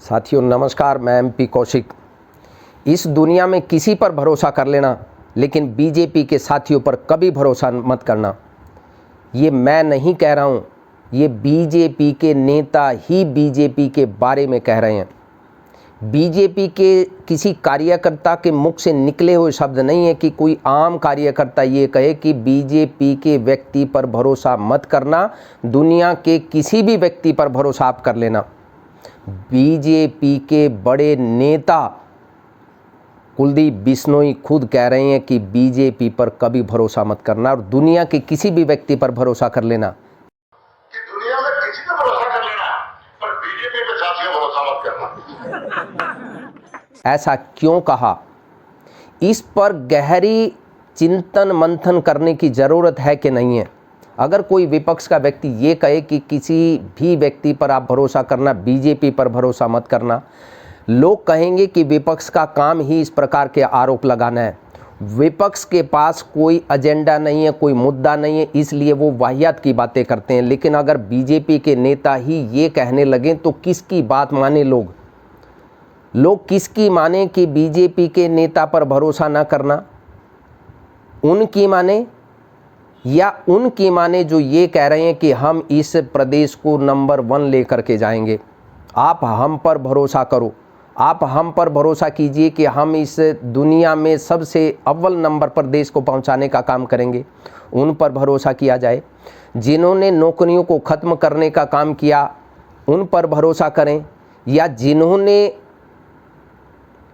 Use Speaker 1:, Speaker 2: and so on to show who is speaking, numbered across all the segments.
Speaker 1: साथियों नमस्कार, मैं एमपी कौशिक। इस दुनिया में किसी पर भरोसा कर लेना, लेकिन बीजेपी के साथियों पर कभी भरोसा मत करना। ये मैं नहीं कह रहा हूँ, ये बीजेपी के नेता ही बीजेपी के बारे में कह रहे हैं। बीजेपी के किसी कार्यकर्ता के मुख से निकले हुए शब्द नहीं है कि कोई आम कार्यकर्ता ये कहे कि बीजेपी के व्यक्ति पर भरोसा मत करना, दुनिया के किसी भी व्यक्ति पर भरोसा आप कर लेना। बीजेपी के बड़े नेता कुलदीप बिश्नोई खुद कह रहे हैं कि बीजेपी पर कभी भरोसा मत करना और दुनिया के किसी भी व्यक्ति पर भरोसा कर लेना।
Speaker 2: कि दुनिया में किसी पर भरोसा कर लेना, पर बीजेपी पे साथियों भरोसा मत करना।
Speaker 1: ऐसा क्यों कहा? इस पर गहरी चिंतन मंथन करने की ज़रूरत है कि नहीं है। अगर कोई विपक्ष का व्यक्ति ये कहे कि किसी भी व्यक्ति पर आप भरोसा करना, बीजेपी पर भरोसा मत करना, लोग कहेंगे कि विपक्ष का काम ही इस प्रकार के आरोप लगाना है। विपक्ष के पास कोई एजेंडा नहीं है, कोई मुद्दा नहीं है, इसलिए वो वाहियात की बातें करते हैं। लेकिन अगर बीजेपी के नेता ही ये कहने लगें तो किसकी बात माने लोग किसकी माने कि बीजेपी के नेता पर भरोसा ना करना? उनकी माने या उनकी माने जो ये कह रहे हैं कि हम इस प्रदेश को नंबर 1 लेकर के जाएंगे, आप हम पर भरोसा करो, आप हम पर भरोसा कीजिए कि हम इस दुनिया में सबसे अव्वल नंबर पर देश को पहुंचाने का काम करेंगे। उन पर भरोसा किया जाए। जिन्होंने नौकरियों को ख़त्म करने का काम किया उन पर भरोसा करें, या जिन्होंने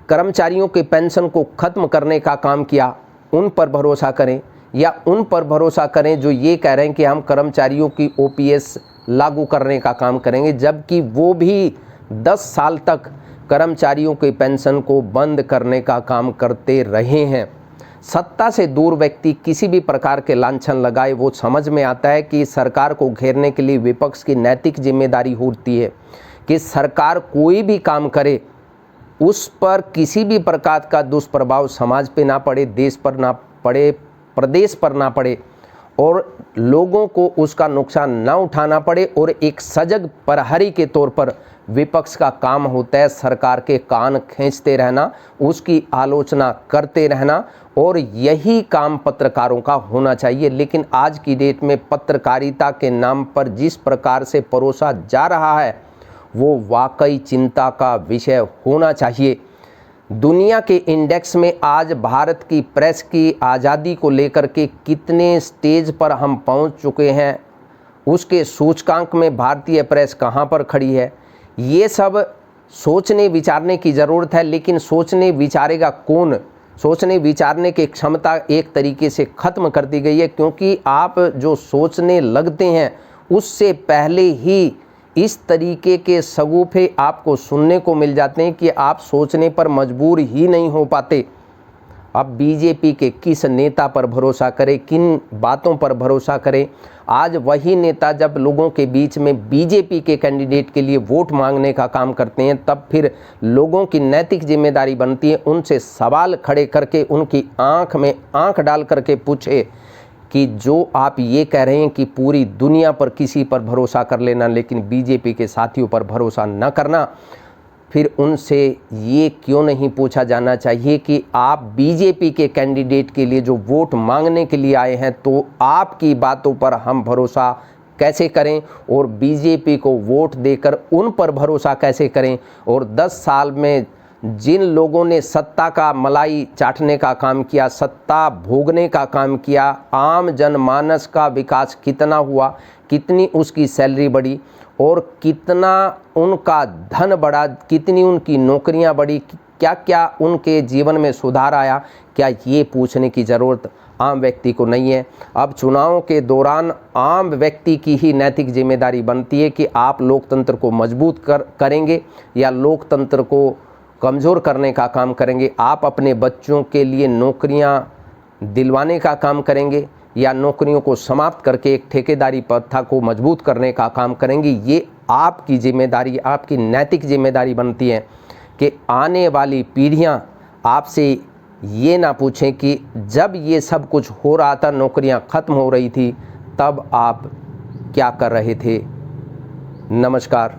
Speaker 1: कर्मचारियों के पेंशन को ख़त्म करने का काम किया उन पर भरोसा करें, या उन पर भरोसा करें जो ये कह रहे हैं कि हम कर्मचारियों की ओपीएस लागू करने का काम करेंगे, जबकि वो भी 10 साल तक कर्मचारियों के पेंशन को बंद करने का काम करते रहे हैं। सत्ता से दूर व्यक्ति किसी भी प्रकार के लांछन लगाए, वो समझ में आता है कि सरकार को घेरने के लिए विपक्ष की नैतिक जिम्मेदारी होती है कि सरकार कोई भी काम करे उस पर किसी भी प्रकार का दुष्प्रभाव समाज पे ना पड़े, देश पर ना पड़े, प्रदेश पर ना पड़े, और लोगों को उसका नुकसान ना उठाना पड़े। और एक सजग प्रहरी के तौर पर विपक्ष का काम होता है सरकार के कान खींचते रहना, उसकी आलोचना करते रहना, और यही काम पत्रकारों का होना चाहिए। लेकिन आज की डेट में पत्रकारिता के नाम पर जिस प्रकार से परोसा जा रहा है वो वाकई चिंता का विषय होना चाहिए। दुनिया के इंडेक्स में आज भारत की प्रेस की आज़ादी को लेकर के कितने स्टेज पर हम पहुंच चुके हैं, उसके सूचकांक में भारतीय प्रेस कहां पर खड़ी है, ये सब सोचने विचारने की ज़रूरत है। लेकिन सोचने विचारेगा कौन? सोचने विचारने की क्षमता एक तरीके से ख़त्म कर दी गई है, क्योंकि आप जो सोचने लगते हैं उससे पहले ही इस तरीके के सगुफे आपको सुनने को मिल जाते हैं कि आप सोचने पर मजबूर ही नहीं हो पाते। अब बीजेपी के किस नेता पर भरोसा करें, किन बातों पर भरोसा करें? आज वही नेता जब लोगों के बीच में बीजेपी के कैंडिडेट के लिए वोट मांगने का काम करते हैं, तब फिर लोगों की नैतिक जिम्मेदारी बनती है उनसे सवाल खड़े करके, उनकी आंख में आंख डाल करके पूछे कि जो आप ये कह रहे हैं कि पूरी दुनिया पर किसी पर भरोसा कर लेना लेकिन बीजेपी के साथियों पर भरोसा न करना, फिर उनसे ये क्यों नहीं पूछा जाना चाहिए कि आप बीजेपी के कैंडिडेट के लिए जो वोट मांगने के लिए आए हैं, तो आपकी बातों पर हम भरोसा कैसे करें और बीजेपी को वोट देकर उन पर भरोसा कैसे करें? और 10 साल में जिन लोगों ने सत्ता का मलाई चाटने का काम किया, सत्ता भोगने का काम किया, आम जनमानस का विकास कितना हुआ, कितनी उसकी सैलरी बढ़ी और कितना उनका धन बढ़ा, कितनी उनकी नौकरियां बढ़ी, क्या क्या उनके जीवन में सुधार आया, क्या ये पूछने की ज़रूरत आम व्यक्ति को नहीं है? अब चुनावों के दौरान आम व्यक्ति की ही नैतिक जिम्मेदारी बनती है कि आप लोकतंत्र को मजबूत करेंगे या लोकतंत्र को कमज़ोर करने का काम करेंगे। आप अपने बच्चों के लिए नौकरियां दिलवाने का काम करेंगे या नौकरियों को समाप्त करके एक ठेकेदारी प्रथा को मजबूत करने का काम करेंगे। ये आपकी जिम्मेदारी, आपकी नैतिक जिम्मेदारी बनती है कि आने वाली पीढ़ियां आपसे ये ना पूछें कि जब ये सब कुछ हो रहा था, नौकरियां ख़त्म हो रही थी, तब आप क्या कर रहे थे। नमस्कार।